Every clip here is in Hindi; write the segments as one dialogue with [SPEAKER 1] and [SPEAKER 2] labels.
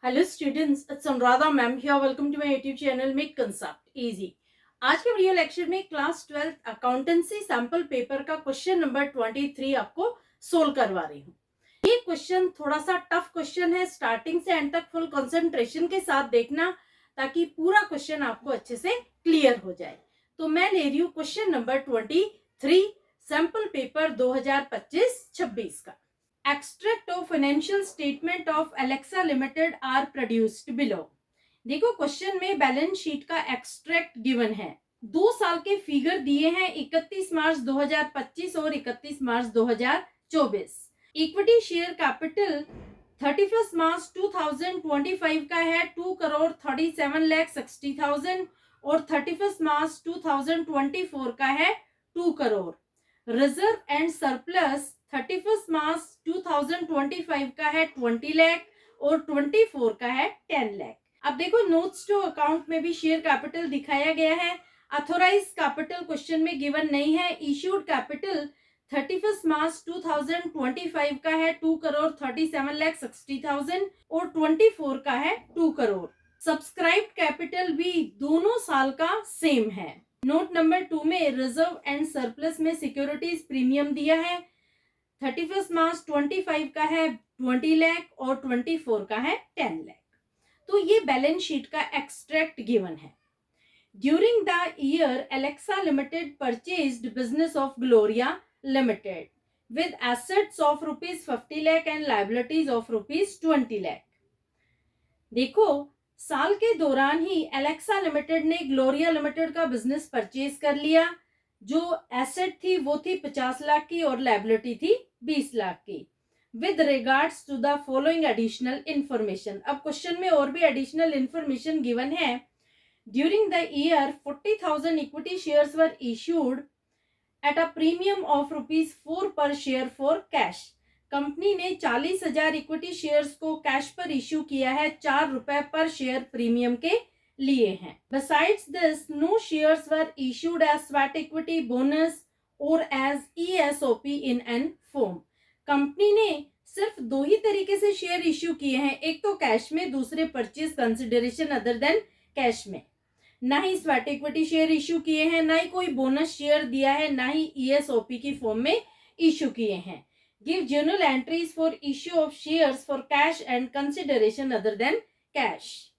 [SPEAKER 1] Hello students, it's Anuradha ma'am here. Welcome to my YouTube channel make concept easy. आज के वीडियो लेक्चर में class 12th accountancy sample paper का क्वेश्चन नंबर 23 आपको सोल्व करवा रही हूँ। ये क्वेश्चन थोड़ा सा टफ क्वेश्चन है, स्टार्टिंग से एंड तक फुल कंसंट्रेशन के साथ देखना ताकि पूरा क्वेश्चन आपको अच्छे से क्लियर हो जाए। तो मैं ले रही हूँ क्वेश्चन नंबर 23 सैंपल पेपर 2025-26 का। Extract of financial statement of Alexa Limited are produced below। देखो क्वेश्चन में बैलेंस शीट का एक्सट्रैक्ट गिवन है। 2 साल के फिगर दिए हैं 31 मार्च 2025 और 31 मार्च 2024। इक्विटी शेयर कैपिटल 31 मार्च 2025 का है 2,37,60,000 और 31 मार्च 2024 का है 2 करोड़। रिजर्व एंड सरप्लस 31 मार्च 2025 का है 20 लाख और 24 का है 10 लाख। अब देखो नोट्स टू अकाउंट में भी शेयर कैपिटल दिखाया गया है। अथोराइज कैपिटल क्वेश्चन में गिवन नहीं है। इश्यूड कैपिटल 31 मार्च 2025 का है 2,37,60,000 और 24 का है 2 करोड़। सब्सक्राइब्ड कैपिटल भी दोनों साल का सेम है। नोट नंबर 2 में रिजर्व एंड सरप्लस में सिक्योरिटीज प्रीमियम दिया है। 31 मार्च 25 का है 20 लाख और 24 का है 10 लाख। तो ये बैलेंस शीट का एक्सट्रैक्ट गिवन है। During the year Alexa limited purchased business of Gloria limited with assets of ₹50 lakh and liabilities of ₹20 lakh. देखो साल के दौरान ही एलेक्सा लिमिटेड ने ग्लोरिया लिमिटेड का बिजनेस परचेज कर लिया। जो एसेट थी वो थी 50 लाख की और लायबिलिटी थी 20 लाख की। With regards to the following additional information. अब क्वेश्चन में और भी एडिशनल इंफॉर्मेशन गिवन है। During the year 40,000 equity shares were issued at a premium of ₹4 per share for cash. Company ने 40,000 इक्विटी शेयर्स को कैश पर इश्यू किया है, ₹4 पर शेयर प्रीमियम के लिए हैं। Besides this, no shares were issued as sweat equity bonus or as ESOP in an form। Company ने सिर्फ 2 ही तरीके से शेयर इश्यू किए हैं, एक तो कैश में, दूसरे purchase consideration other than cash में। ना ही स्वेट इक्विटी शेयर इश्यू किए हैं, ना ही कोई बोनस शेयर दिया है, ना ही ESOP की फॉर्म में इश्यू किए हैं। Give journal entries for issue of shares for cash and consideration other than cash.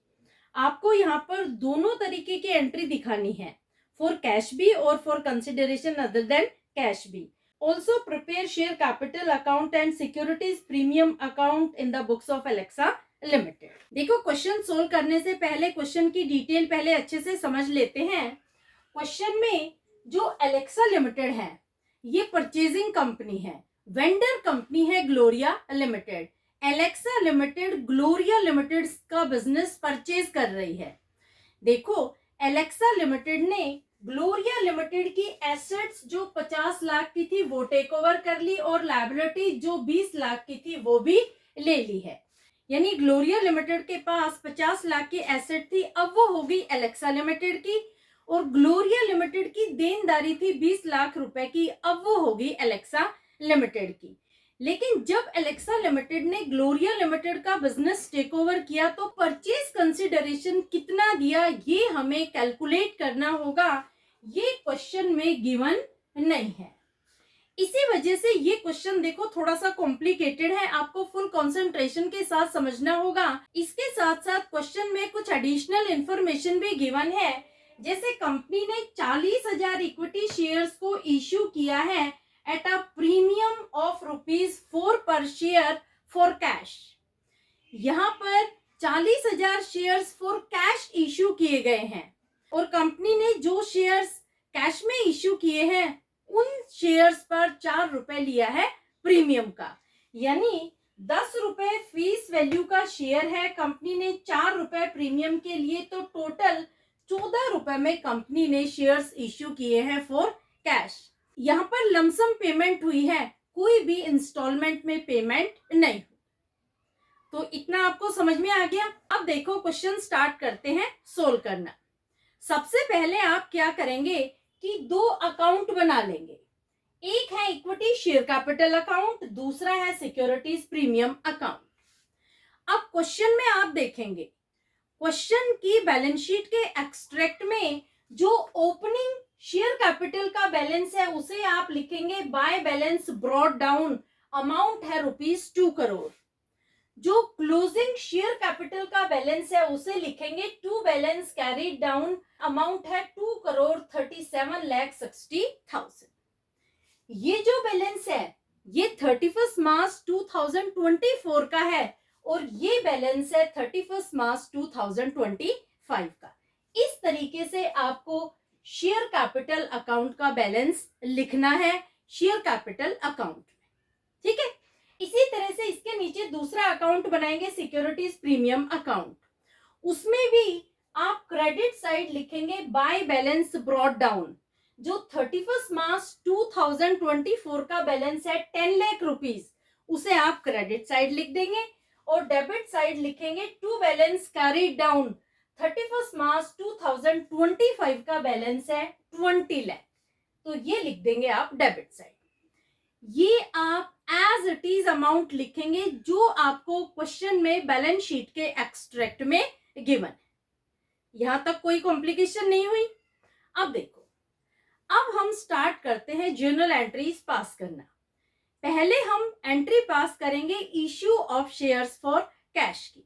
[SPEAKER 1] आपको यहाँ पर दोनों तरीके की एंट्री दिखानी है, फॉर कैश भी और for consideration other than cash भी। Also prepare share capital account and securities premium account in the books of Alexa limited. देखो क्वेश्चन सोल्व करने से पहले क्वेश्चन की डिटेल पहले अच्छे से समझ लेते हैं। क्वेश्चन में जो एलेक्सा लिमिटेड है ये परचेजिंग कंपनी है, वेंडर कंपनी है Gloria limited. Alexa limited Gloria limited का बिजनेस परचेज कर रही है। देखो एलेक्सा लिमिटेड ने ग्लोरिया लिमिटेड की एसेट्स जो 50 लाख की थी वो टेक ओवर कर ली और लायबिलिटी जो 20 लाख की थी वो भी ले ली है। यानी ग्लोरिया लिमिटेड के पास 50 लाख की एसेट थी, अब वो होगी एलेक्सा लिमिटेड की, और ग्लोरिया लिमिटेड की देनदारी थी 20 लाख रुपए की, अब वो होगी एलेक्सा लिमिटेड की। लेकिन जब एलेक्सा लिमिटेड ने ग्लोरिया लिमिटेड का बिजनेस टेक ओवर किया तो परचेज कंसिडरेशन कितना दिया ये हमें कैलकुलेट करना होगा। ये क्वेश्चन में गिवन नहीं है, इसी वजह से ये क्वेश्चन देखो थोड़ा सा कॉम्प्लिकेटेड है, आपको फुल कंसंट्रेशन के साथ समझना होगा। इसके साथ साथ क्वेश्चन में कुछ एडिशनल इंफॉर्मेशन भी गिवन है, जैसे कंपनी ने 40,000 इक्विटी शेयर्स को इश्यू किया है eight a premium of ₹4 per share for cash. यहाँ पर 40,000 शेयर्स फॉर कैश इश्यू किए गए हैं और कंपनी ने जो शेयर्स कैश में इश्यू किए हैं उन शेयर्स पर ₹4 लिया है प्रीमियम का। यानी ₹10 फेस वैल्यू का शेयर है, कंपनी ने ₹4 प्रीमियम के लिए, तो टोटल ₹14 में कंपनी ने शेयर्स इश्यू किए हैं फॉर कैश। यहाँ पर लमसम पेमेंट हुई है, कोई भी इंस्टॉलमेंट में पेमेंट नहीं। तो इतना आपको समझ में आ गया। अब देखो क्वेश्चन स्टार्ट करते हैं सोल्व करना। सबसे पहले आप क्या करेंगे कि 2 अकाउंट बना लेंगे। एक है इक्विटी शेयर कैपिटल अकाउंट, दूसरा है सिक्योरिटीज प्रीमियम अकाउंट। अब क्वेश्चन में आप देखेंगे, क्वेश्चन की बैलेंस शीट के एक्सट्रैक्ट में जो ओपनिंग शेयर कैपिटल का बैलेंस है उसे आप लिखेंगे by balance brought down, amount है ₹2 करोड़। जो क्लोजिंग शेयर कैपिटल का बैलेंस है उसे लिखेंगे to balance carried down, amount है 2,37,60,000। ये जो बैलेंस है ये 31 मार्च 2024 का है और ये बैलेंस है 31 मार्च 2025 का। इस तरीके से आपको शेयर कैपिटल अकाउंट का बैलेंस लिखना है शेयर कैपिटल अकाउंट में, ठीक है। इसी तरह से इसके नीचे दूसरा अकाउंट बनाएंगे सिक्योरिटीज प्रीमियम अकाउंट। उसमें भी आप क्रेडिट साइड लिखेंगे बाय बैलेंस ब्रॉट डाउन। जो 31 मार्च 2024 का बैलेंस है 10 लाख रुपीज, उसे आप क्रेडिट साइड लिख देंगे और डेबिट साइड लिखेंगे टू बैलेंस कैरीड डाउन। 31 मार्च 2025 का बैलेंस है 20 लाख, तो ये लिख देंगे आप डेबिट साइड। ये आप एज इट इज अमाउंट लिखेंगे जो आपको क्वेश्चन में बैलेंस शीट के एक्सट्रैक्ट में गिवन है। यहां तक कोई कॉम्प्लिकेशन नहीं हुई। अब देखो, अब हम स्टार्ट करते हैं जर्नल एंट्रीज पास करना। पहले हम एंट्री पास करेंगे issue of shares for cash की।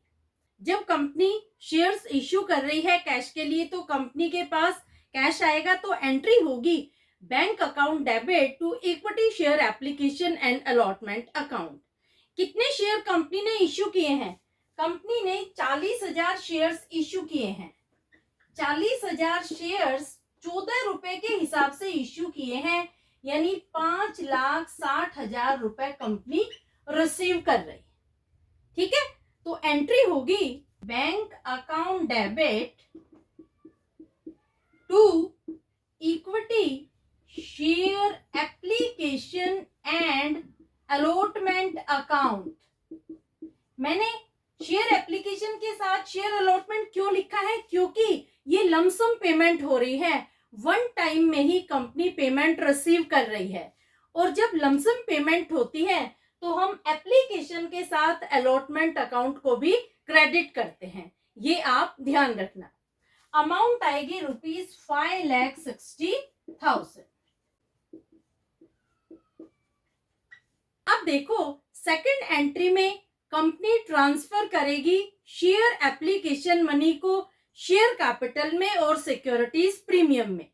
[SPEAKER 1] जब कंपनी शेयर्स इश्यू कर रही है कैश के लिए तो कंपनी के पास कैश आएगा, तो एंट्री होगी bank account debit to equity share application and allotment account. कितने शेयर कंपनी ने इश्यू किए हैं? कंपनी ने 40,000 शेयर्स इश्यू किए हैं। 40,000 शेयर्स 14 रुपए के हिसाब से इश्यू किए हैं, यानी 5,60,000 रुपए कंपनी रिसीव कर रही, ठीक है। तो एंट्री होगी bank account debit to equity share application and allotment account. मैंने शेयर एप्लीकेशन के साथ शेयर अलॉटमेंट क्यों लिखा है? क्योंकि ये लमसम पेमेंट हो रही है, वन टाइम में ही कंपनी पेमेंट रिसीव कर रही है। और जब लमसम पेमेंट होती है तो हम एप्लीकेशन के साथ अलॉटमेंट अकाउंट को भी क्रेडिट करते हैं, ये आप ध्यान रखना। अमाउंट आएगी ₹5,60,000। अब देखो, सेकंड एंट्री में कंपनी ट्रांसफर करेगी शेयर एप्लीकेशन मनी को शेयर कैपिटल में और सिक्योरिटीज प्रीमियम में।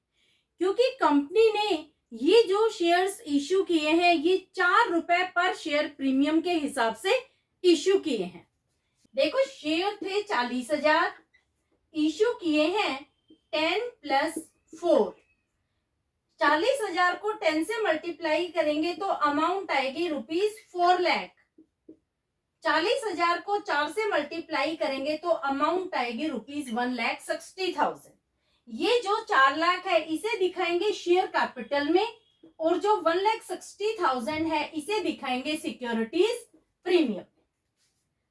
[SPEAKER 1] क्योंकि कंपनी ने ये जो शेयर्स इश्यू किए हैं ये 4 रुपए पर शेयर प्रीमियम के हिसाब से इश्यू किए हैं। देखो, शेयर थे 40,000, इश्यू किए हैं 10 + 4। 40,000 को 10 से मल्टीप्लाई करेंगे तो अमाउंट आएगी ₹4 लाख। 40,000 को 4 से मल्टीप्लाई करेंगे तो अमाउंट आएगी ₹1,60,000। ये जो 4 लाख है इसे दिखाएंगे शेयर कैपिटल में और जो 1,60,000 है इसे दिखाएंगे सिक्योरिटीज प्रीमियम।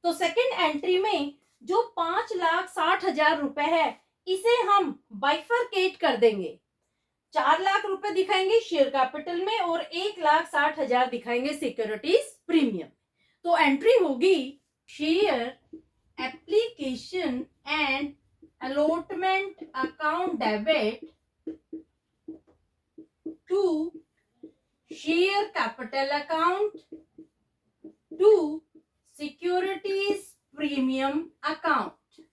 [SPEAKER 1] तो सेकंड एंट्री में जो 5,60,000 रुपए है इसे हम बाइफरकेट कर देंगे। 4 लाख रुपए दिखाएंगे शेयर कैपिटल में और 1,60,000 दिखाएंगे सिक्योरिटीज प्रीमियम। तो एंट्री होगी share application and allotment account debit to share capital account to securities premium account.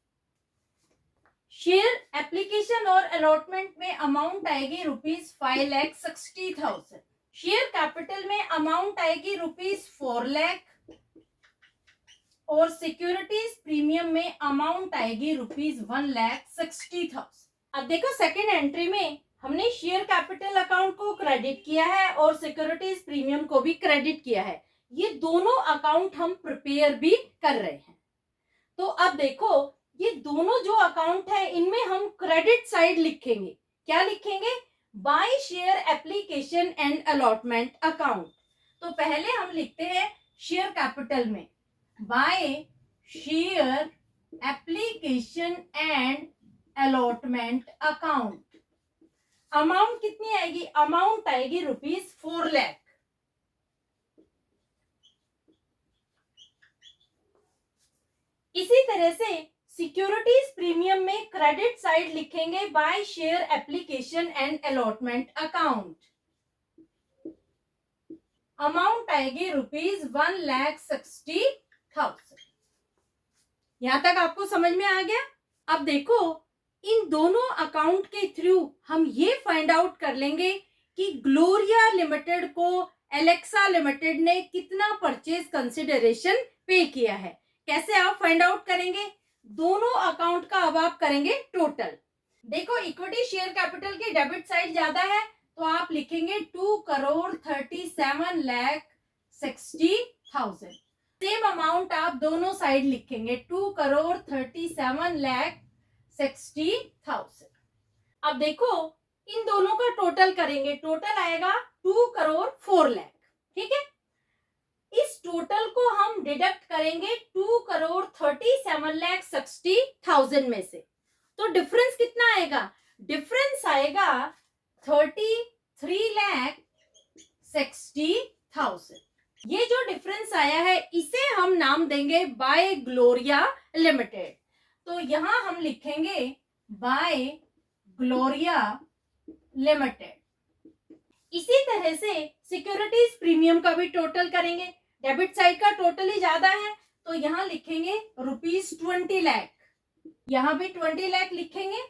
[SPEAKER 1] Share application और अलॉटमेंट में अमाउंट आएगी ₹5,60,000। शेयर कैपिटल में अमाउंट आएगी ₹4 लाख और सिक्योरिटीज प्रीमियम में अमाउंट आएगी ₹1,60,000। अब देखो, सेकंड एंट्री में हमने शेयर कैपिटल अकाउंट को क्रेडिट किया है और सिक्योरिटीज प्रीमियम को भी क्रेडिट किया है। ये दोनों अकाउंट हम प्रिपेयर भी कर रहे हैं। तो अब देखो, ये दोनों जो अकाउंट है इनमें हम क्रेडिट साइड लिखेंगे। क्या लिखेंगे? By share application and allotment account. तो पहले हम लिखते हैं शेयर कैपिटल में by share application and allotment account. Amount कितनी आएगी? अमाउंट आएगी ₹4 लाख। इसी तरह से सिक्योरिटीज प्रीमियम में क्रेडिट साइड लिखेंगे by share application and allotment account. Amount आएगी ₹1,60,000। यहां तक आपको समझ में आ गया। अब देखो, इन दोनों अकाउंट के थ्रू हम ये फाइंड आउट कर लेंगे कि ग्लोरिया लिमिटेड को एलेक्सा लिमिटेड ने कितना परचेज कंसिडरेशन पे किया है। कैसे आप फाइंड आउट करेंगे? दोनों अकाउंट का अब आप करेंगे टोटल। देखो, इक्विटी शेयर कैपिटल की डेबिट साइड ज्यादा है तो आप लिखेंगे 2,37,60,000। सेम अमाउंट आप दोनों साइड लिखेंगे 2,37,60,000। अब देखो, इन दोनों का टोटल करेंगे, टोटल आएगा 2,04,00,000। ठीक है, इस टोटल को हम डिडक्ट करेंगे 2,37,60,000 में से। तो डिफरेंस कितना आएगा? डिफरेंस आएगा 33,60,000। ये जो डिफरेंस आया है इसे हम नाम देंगे बाय ग्लोरिया लिमिटेड। तो यहां हम लिखेंगे बाय ग्लोरिया लिमिटेड। इसी तरह से सिक्योरिटीज प्रीमियम का भी टोटल करेंगे। डेबिट साइड का टोटल ही ज्यादा है तो यहां लिखेंगे ₹20 लाख। यहां भी 20 लाख लिखेंगे।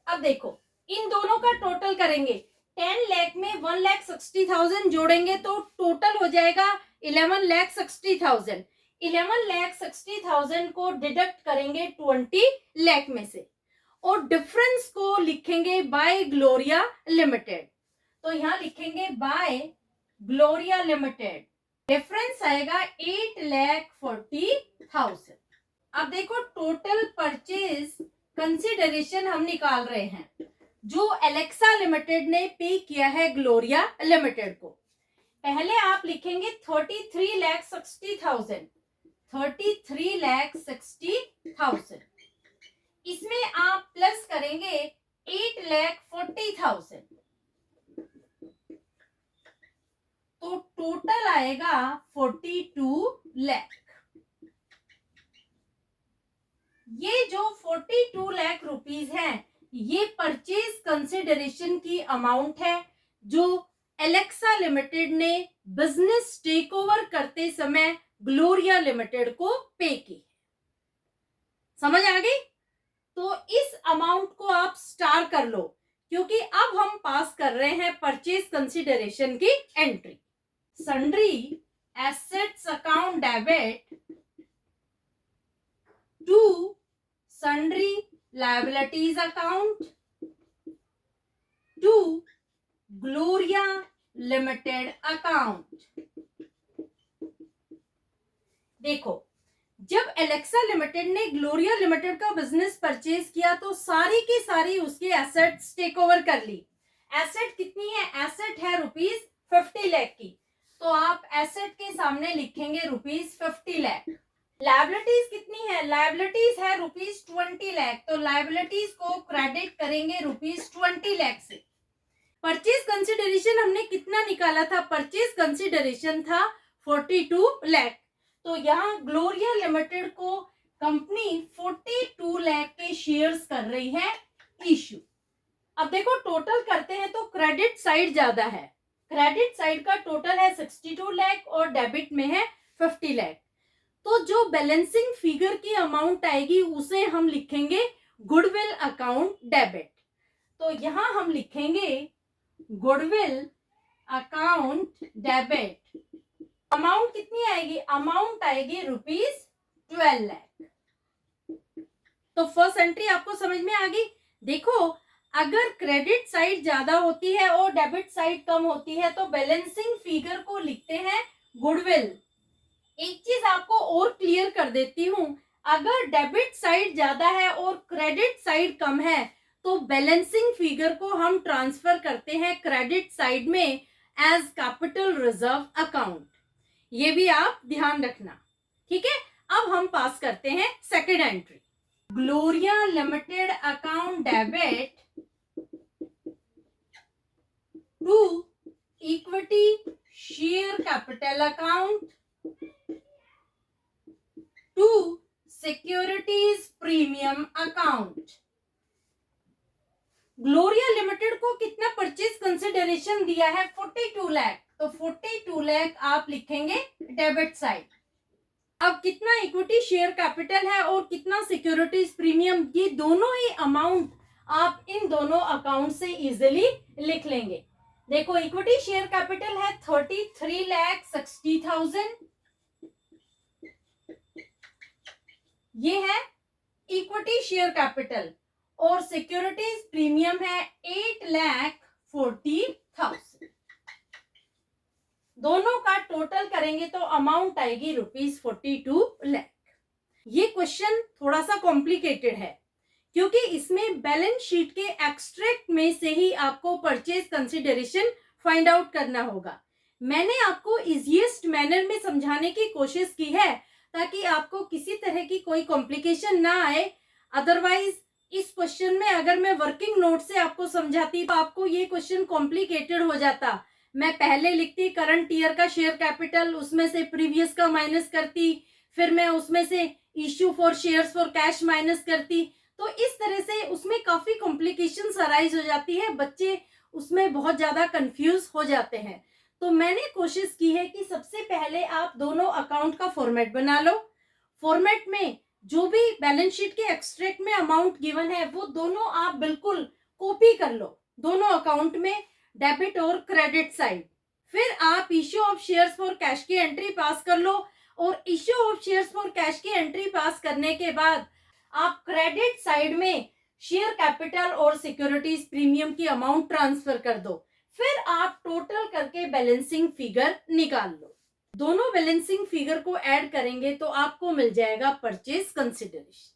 [SPEAKER 1] अब देखो, इन दोनों का टोटल करेंगे। 10 लाख में 1,60,000 जोड़ेंगे तो टोटल हो जाएगा 11,60,000। 11,60,000 को डिडक्ट करेंगे 20 लाख में से और डिफरेंस को लिखेंगे बाय ग्लोरिया लिमिटेड। तो यहां लिखेंगे बाय ग्लोरिया लिमिटेड। डिफरेंस आएगा 8,40,000। अब देखो, टोटल परचेज कंसिडरेशन हम निकाल रहे हैं जो एलेक्सा लिमिटेड ने पे किया है ग्लोरिया लिमिटेड को। पहले आप लिखेंगे 33,60,000। 33,60,000। इसमें आप प्लस करेंगे 8,40,000। तो टोटल आएगा 42 लाख। ये जो 42 लाख रुपीस हैं, ये परचेज कंसिडरेशन की अमाउंट है जो एलेक्सा लिमिटेड ने बिजनेस टेक ओवर करते समय ग्लोरिया लिमिटेड को पे की। समझ आ गई? तो इस अमाउंट को आप स्टार कर लो क्योंकि अब हम पास कर रहे हैं परचेज कंसिडरेशन की entry. Sundry assets account debit to sundry liabilities account to Gloria limited account. देखो, जब एलेक्सा लिमिटेड ने ग्लोरिया लिमिटेड का बिजनेस परचेज किया तो सारी की सारी उसके एसेट्स टेक ओवर कर ली। एसेट कितनी है? एसेट है ₹50 लाख की। तो आप एसेट के सामने लिखेंगे ₹50 लाख। लायबिलिटीज कितनी है? लायबिलिटीज है ₹20 लाख। तो लायबिलिटीज को क्रेडिट करेंगे ₹20 लाख से। परचेज कंसिडरेशन हमने कितना निकाला था? परचेज कंसिडरेशन था 42 लाख। तो यहाँ ग्लोरिया लिमिटेड को कंपनी 42 लाख के शेयर्स कर रही है इश्यू। अब देखो, टोटल करते हैं तो क्रेडिट साइड ज्यादा है। क्रेडिट साइड का टोटल है 62 लाख और डेबिट में है 50 लाख। तो जो बैलेंसिंग फिगर की अमाउंट आएगी उसे हम लिखेंगे गुडविल अकाउंट डेबिट। तो यहां हम लिखेंगे गुडविल अकाउंट डेबिट। अमाउंट कितनी आएगी? अमाउंट आएगी ₹12 लाख। तो फर्स्ट एंट्री आपको समझ में आ गई। देखो, अगर क्रेडिट साइड ज्यादा होती है और डेबिट साइड कम होती है तो बैलेंसिंग फिगर को लिखते हैं गुडविल। एक चीज आपको और क्लियर कर देती हूं, अगर डेबिट साइड ज्यादा है और क्रेडिट साइड कम है तो बैलेंसिंग फिगर को हम ट्रांसफर करते हैं क्रेडिट साइड में एज कैपिटल रिजर्व अकाउंट। ये भी आप ध्यान रखना, ठीक है। अब हम पास करते हैं second entry. Gloria limited account debit to equity share capital account to securities premium account. Gloria limited को कितना परचेज कंसिडरेशन दिया है? 42 लाख। तो 42 लाख आप लिखेंगे डेबिट साइड। अब कितना इक्विटी शेयर कैपिटल है और कितना सिक्योरिटीज प्रीमियम, ये दोनों ही अमाउंट आप इन दोनों अकाउंट से इजीली लिख लेंगे। देखो इक्विटी शेयर कैपिटल है 33,60,000, ये है इक्विटी शेयर कैपिटल, और सिक्योरिटीज प्रीमियम है 8,40,000। दोनों का टोटल करेंगे तो अमाउंट आएगी ₹42 लाख। ये क्वेश्चन थोड़ा सा कॉम्प्लिकेटेड है क्योंकि इसमें बैलेंस शीट के एक्सट्रैक्ट में से ही आपको परचेज कंसिडरेशन फाइंड आउट करना होगा। मैंने आपको इजीएस्ट मैनर में समझाने की कोशिश की है ताकि आपको किसी तरह की कोई कॉम्प्लिकेशन ना आए। अदरवाइज इस क्वेश्चन में अगर मैं वर्किंग नोट से आपको समझाती तो आपको ये क्वेश्चन कॉम्प्लिकेटेड हो जाता। मैं पहले लिखती करंट ईयर का शेयर कैपिटल, उसमें से प्रीवियस का माइनस करती, फिर मैं उसमें से issue for shares for cash minus करती। तो इस तरह से उसमें काफी कॉम्प्लिकेशंस अराइज हो जाती है, बच्चे उसमें बहुत ज्यादा कंफ्यूज हो जाते हैं। तो मैंने कोशिश की है कि सबसे पहले आप दोनों अकाउंट का फॉर्मेट बना लो। फॉर्मेट में जो भी बैलेंस शीट के एक्सट्रैक्ट में अमाउंट गिवन है वो दोनों आप बिल्कुल कॉपी कर लो, दोनों अकाउंट में डेबिट और क्रेडिट साइड। फिर आप issue of shares for cash की एंट्री पास कर लो, और issue of shares for cash की एंट्री पास करने के बाद आप क्रेडिट साइड में शेयर कैपिटल और सिक्योरिटीज प्रीमियम की अमाउंट ट्रांसफर कर दो। फिर आप टोटल करके बैलेंसिंग फिगर निकाल लो। दोनों बैलेंसिंग फिगर को ऐड करेंगे तो आपको मिल जाएगा परचेज कंसिडरेशन।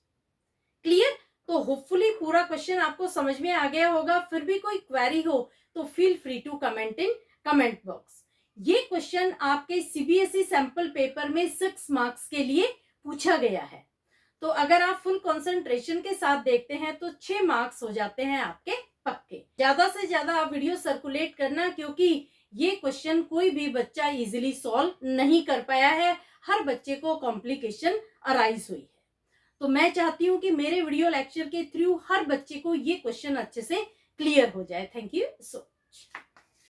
[SPEAKER 1] क्लियर? तो होपफुली पूरा क्वेश्चन आपको समझ में आ गया होगा। फिर भी कोई क्वेरी हो तो feel free to comment in comment box. ये क्वेश्चन आपके सीबीएसई सैंपल पेपर में 6 मार्क्स के लिए पूछा गया है। तो अगर आप फुल कंसंट्रेशन के साथ देखते हैं तो 6 मार्क्स हो जाते हैं आपके पक्के। ज्यादा से ज्यादा आप वीडियो सर्कुलेट करना, क्योंकि ये क्वेश्चन कोई भी बच्चा इजीली सॉल्व नहीं कर पाया है, हर बच्चे को कॉम्प्लिकेशन अराइज हुई है। तो मैं चाहती हूँ कि मेरे वीडियो लेक्चर के थ्रू हर बच्चे को ये क्वेश्चन अच्छे से क्लियर हो जाए। Thank you so much.